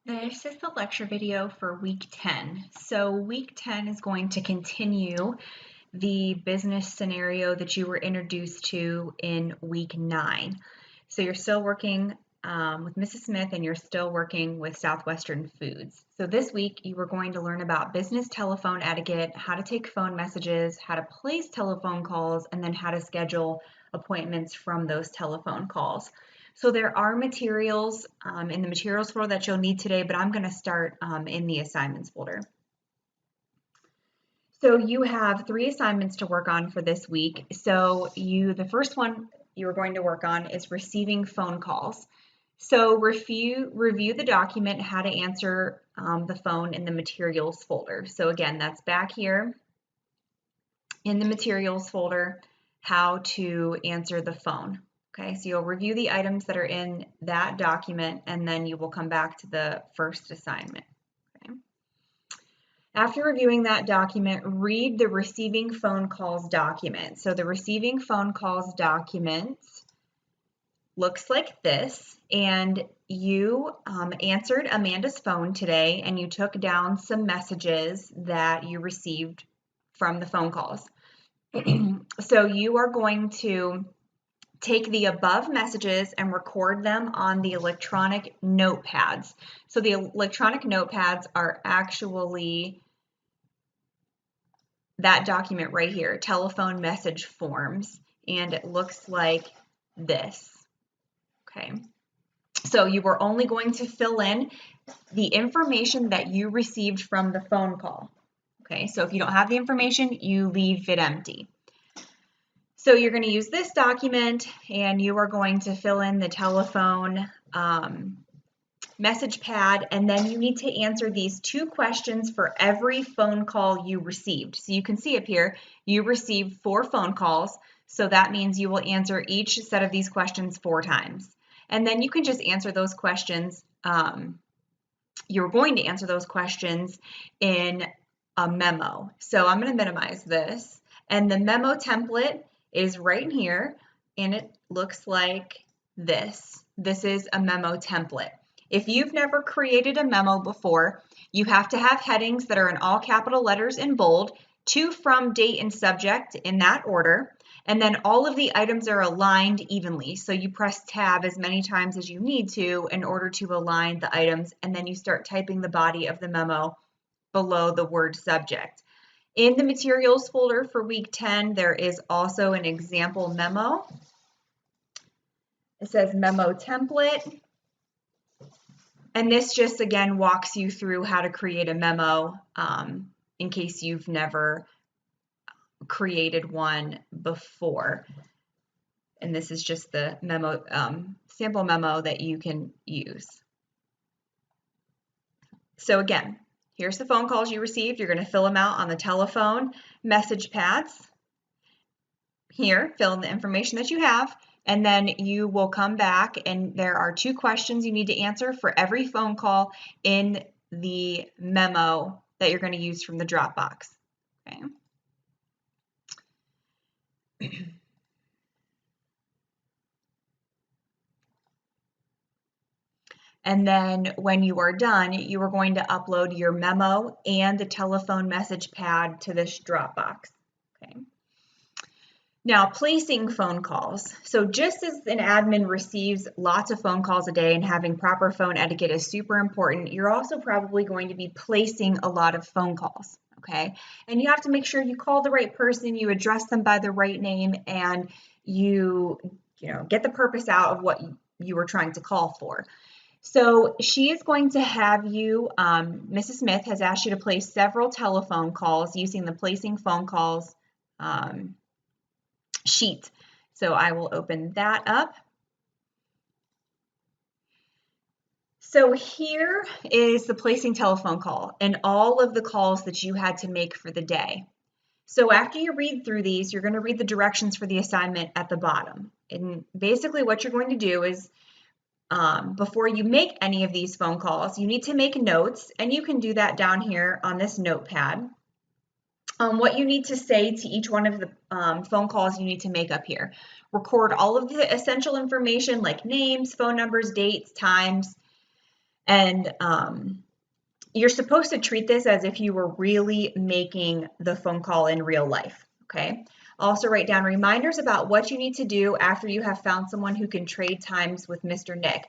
This is the lecture video for week 10. So week 10 is going to continue the business scenario that you were introduced to in week 9. So you're still working with Mrs. Smith and you're still working with Southwestern Foods. So this week you were going to learn about business telephone etiquette, how to take phone messages, how to place telephone calls, and then how to schedule appointments from those telephone calls. So there are materials in the materials folder that you'll need today, but I'm going to start in the assignments folder. So you have 3 assignments to work on for this week. So the first one you are going to work on is receiving phone calls. So review the document, how to answer the phone in the materials folder. So again, that's back here in the materials folder, how to answer the phone. Okay, so you'll review the items that are in that document, and then you will come back to the first assignment. Okay. After reviewing that document, read the receiving phone calls document. So the receiving phone calls document looks like this, and you answered Amanda's phone today, and you took down some messages that you received from the phone calls. So you are going to take the above messages and record them on the electronic notepads. So the electronic notepads are actually that document right here, telephone message forms, and it looks like this. Okay. So you are only going to fill in the information that you received from the phone call. Okay, so if you don't have the information, you leave it empty. So you're going to use this document and you are going to fill in the telephone message pad, and then you need to answer these 2 questions for every phone call you received. So you can see up here, you received 4 phone calls, so that means you will answer each set of these questions 4 times. And then you can just answer those questions. You're going to answer those questions in a memo. So I'm going to minimize this, and the memo template is right in here, and it looks like this. This is a memo template. If you've never created a memo before, you have to have headings that are in all capital letters in bold, to, from, date, and subject in that order, and then all of the items are aligned evenly. So you press tab as many times as you need to in order to align the items, and then you start typing the body of the memo below the word subject. In the materials folder for week 10, there is also an example memo. It says memo template. And this just, again, walks you through how to create a memo in case you've never created one before. And this is just the memo, sample memo that you can use. So again, here's the phone calls you received. You're going to fill them out on the telephone message pads. Here, fill in the information that you have, and then you will come back, and there are 2 questions you need to answer for every phone call in the memo that you're going to use from the Dropbox. Okay. And then when you are done, you are going to upload your memo and the telephone message pad to this Dropbox. Okay. Now, placing phone calls. So just as an admin receives lots of phone calls a day and having proper phone etiquette is super important, you're also probably going to be placing a lot of phone calls, okay? And you have to make sure you call the right person, you address them by the right name, and you get the purpose out of what you were trying to call for. So she is going to have you, Mrs. Smith has asked you to place several telephone calls using the placing phone calls sheet. So I will open that up. So here is the placing telephone call and all of the calls that you had to make for the day. So after you read through these, you're going to read the directions for the assignment at the bottom. And basically what you're going to do is before you make any of these phone calls, you need to make notes, and you can do that down here on this notepad. What you need to say to each one of the phone calls you need to make up here. Record all of the essential information like names, phone numbers, dates, times, And you're supposed to treat this as if you were really making the phone call in real life, okay? Also write down reminders about what you need to do after you have found someone who can trade times with Mr. Nick.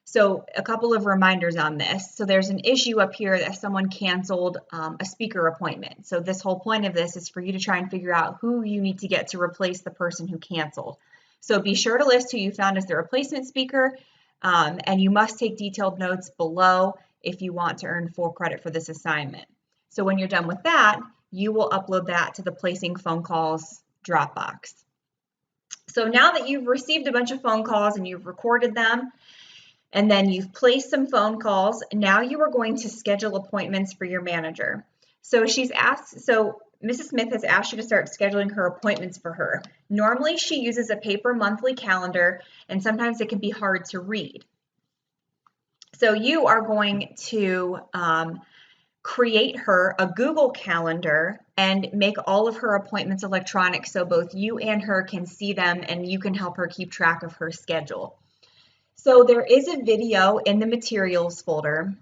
So a couple of reminders on this. So there's an issue up here that someone canceled a speaker appointment. So this whole point of this is for you to try and figure out who you need to get to replace the person who canceled. So be sure to list who you found as the replacement speaker, and you must take detailed notes below if you want to earn full credit for this assignment. So when you're done with that, you will upload that to the Placing Phone Calls Dropbox. So now that you've received a bunch of phone calls and you've recorded them, and then you've placed some phone calls, now you are going to schedule appointments for your manager. So Mrs. Smith has asked you to start scheduling her appointments for her. Normally she uses a paper monthly calendar, and sometimes it can be hard to read. So you are going to create her a Google Calendar and make all of her appointments electronic so both you and her can see them and you can help her keep track of her schedule. So there is a video in the materials folder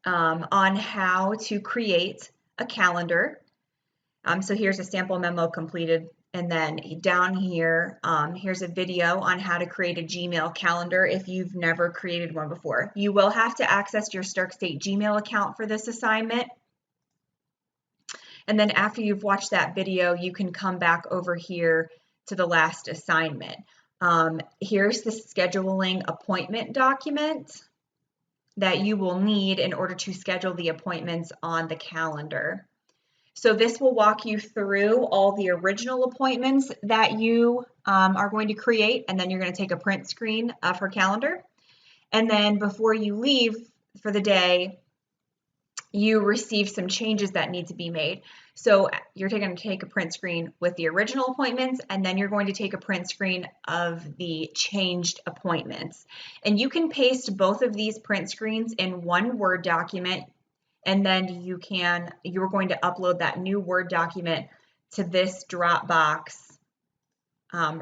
on how to create a calendar. So here's a sample memo completed. And then down here, here's a video on how to create a Gmail calendar if you've never created one before. You will have to access your Stark State Gmail account for this assignment. And then after you've watched that video, you can come back over here to the last assignment. Here's the scheduling appointment document that you will need in order to schedule the appointments on the calendar. So this will walk you through all the original appointments that you are going to create, and then you're going to take a print screen of her calendar. And then before you leave for the day, you receive some changes that need to be made. So you're going to take a print screen with the original appointments, and then you're going to take a print screen of the changed appointments. And you can paste both of these print screens in one Word document, and then you're going to upload that new Word document to this Dropbox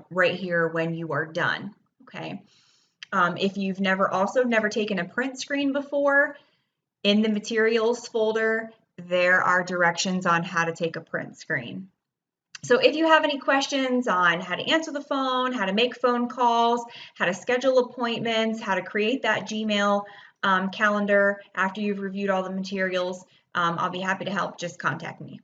right here when you are done, okay? If you've never taken a print screen before, in the materials folder, there are directions on how to take a print screen. So if you have any questions on how to answer the phone, how to make phone calls, how to schedule appointments, how to create that Gmail calendar after you've reviewed all the materials, I'll be happy to help. Just contact me.